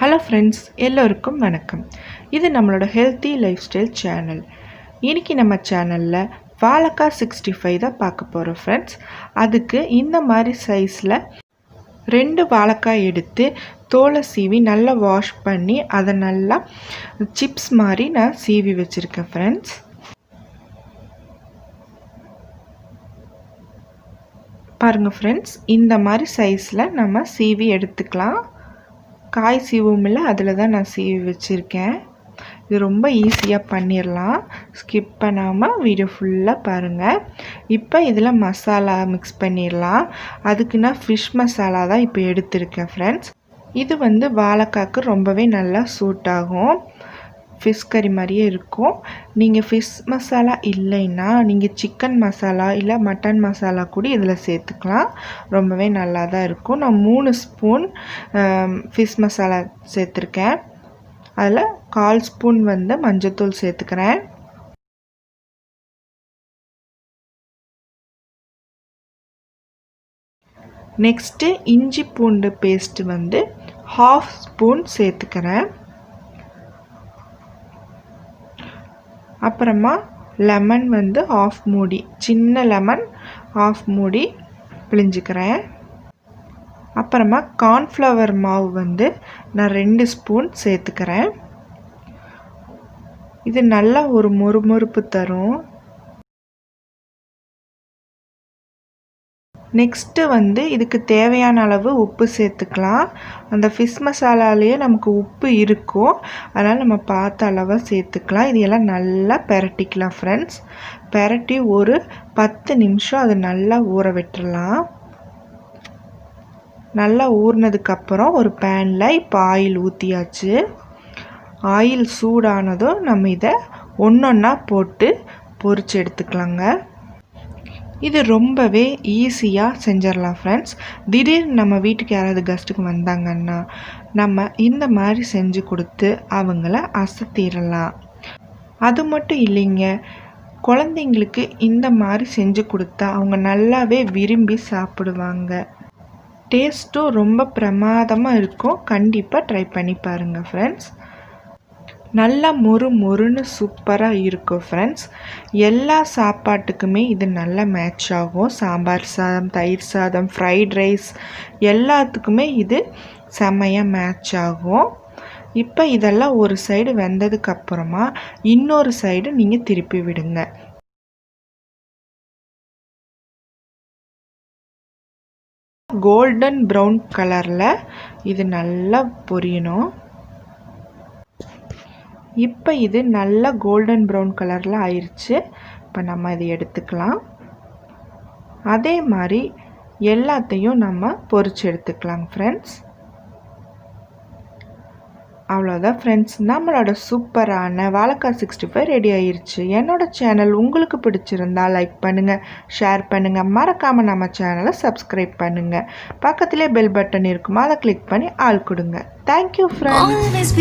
Hello friends, எல்லோருக்கும் வணக்கம். இது நம்மளோட ஹெல்த்தி லைஃப் ஸ்டைல் சேனல். இன்றைக்கி நம்ம சேனலில் வாலக்காய் 65 தான் பார்க்க போகிறோம் ஃப்ரெண்ட்ஸ். அதுக்கு இந்த மாதிரி சைஸில் 2 வாழைக்காய் எடுத்து தோலை சீவி நல்லா வாஷ் பண்ணி அதை நல்லா சிப்ஸ் மாதிரி நான் சீவி வச்சுருக்கேன் ஃப்ரெண்ட்ஸ். பாருங்கள் ஃப்ரெண்ட்ஸ், இந்த மாதிரி சைஸில் நம்ம சீவி எடுத்துக்கலாம். காய் சீவும் இல்லை, அதில் தான் நான் சீவி வச்சுருக்கேன். இது ரொம்ப ஈஸியாக பண்ணிடலாம். ஸ்கிப் பண்ணாமல் வீடியோ ஃபுல்லாக பாருங்கள். இப்போ இதில் மசாலா மிக்ஸ் பண்ணிடலாம். அதுக்கு நான் ஃபிஷ் மசாலா தான் இப்போ எடுத்திருக்கேன் ஃப்ரெண்ட்ஸ். இது வாழைக்காய்க்கு ரொம்பவே நல்லா சூட் ஆகும். ஃபிஷ் கறி மாதிரியே இருக்கும். நீங்கள் ஃபிஷ் மசாலா இல்லைன்னா நீங்கள் சிக்கன் மசாலா இல்லை மட்டன் மசாலா கூட இதில் சேர்த்துக்கலாம். ரொம்பவே நல்லா தான் இருக்கும். நான் 3 ஸ்பூன் ஃபிஷ் மசாலா சேர்த்துருக்கேன். அதில் 1/4 ஸ்பூன் மஞ்சத்தூள் சேர்த்துக்கிறேன். நெக்ஸ்ட்டு இஞ்சி பூண்டு பேஸ்ட்டு 1/2 ஸ்பூன் சேர்த்துக்கிறேன். அப்புறமா லெமன் 1/2 மூடி, சின்ன லெமன் 1/2 மூடி பிழிஞ்சிக்கிறேன். அப்புறமா கார்ன்ஃப்ளவர் மாவு நான் 2 ஸ்பூன் சேர்த்துக்கிறேன். இது நல்லா ஒரு மொறுமொறுப்பு தரும். நெக்ஸ்ட்டு இதுக்கு தேவையான அளவு உப்பு சேர்த்துக்கலாம். அந்த ஃபிஷ் மசாலாலேயே நமக்கு உப்பு இருக்கும், அதனால் நம்ம பார்த்த அளவாக சேர்த்துக்கலாம். இதையெல்லாம் நல்லா பெரட்டிக்கலாம் ஃப்ரெண்ட்ஸ். பெரட்டி ஒரு 10 நிமிஷம் அதை நல்லா ஊற விட்டுடலாம். நல்லா ஊறினதுக்கப்புறம் ஒரு பேனில் இப்போ ஆயில் ஊற்றியாச்சு. ஆயில் சூடானதும் நம்ம இதை ஒன்றொன்னா போட்டு பொரிச்சு எடுத்துக்கலாங்க. இது ரொம்பவே ஈஸியாக செஞ்சிடலாம் ஃப்ரெண்ட்ஸ். திடீர்னு நம்ம வீட்டுக்கு யாராவது கெஸ்ட்டுக்கு வந்தாங்கன்னா நம்ம இந்த மாதிரி செஞ்சு கொடுத்து அவங்கள அசத்திடலாம். அது மட்டும் இல்லைங்க, குழந்தைங்களுக்கு இந்த மாதிரி செஞ்சு கொடுத்தா அவங்க நல்லாவே விரும்பி சாப்பிடுவாங்க. டேஸ்ட்டும் ரொம்ப பிரமாதமாக இருக்கும். கண்டிப்பாக ட்ரை பண்ணி பாருங்கள் ஃப்ரெண்ட்ஸ். நல்லா மொறுன்னு சூப்பராக இருக்கும் ஃப்ரெண்ட்ஸ். எல்லா சாப்பாட்டுக்குமே இது நல்லா மேட்ச் ஆகும். சாம்பார் சாதம், தயிர் சாதம், ஃப்ரைட் ரைஸ் எல்லாத்துக்குமே இது செம்மையாக மேட்ச் ஆகும். இப்போ இதெல்லாம் ஒரு சைடு வெந்ததுக்கப்புறமா இன்னொரு சைடு நீங்கள் திருப்பி விடுங்க. கோல்டன் ப்ரௌன் கலரில் இது நல்லா பொரியணும். இப்போ இது நல்லா கோல்டன் ப்ரௌன் கலரில் ஆயிடுச்சு. இப்போ நம்ம இதை எடுத்துக்கலாம். அதே மாதிரி எல்லாத்தையும் நம்ம பொரிச்சு எடுத்துக்கலாம் ஃப்ரெண்ட்ஸ். அவ்வளோதான் ஃப்ரெண்ட்ஸ், நம்மளோட சூப்பரான வாலக்காய் 65 ரெடி ஆயிடுச்சு. என்னோட சேனல் உங்களுக்கு பிடிச்சிருந்தா லைக் பண்ணுங்கள், ஷேர் பண்ணுங்கள், மறக்காமல் நம்ம சேனலை சப்ஸ்கிரைப் பண்ணுங்கள். பக்கத்திலே பெல் பட்டன் இருக்கும், அதை கிளிக் பண்ணி ஆள் கொடுங்க. Thank you friends.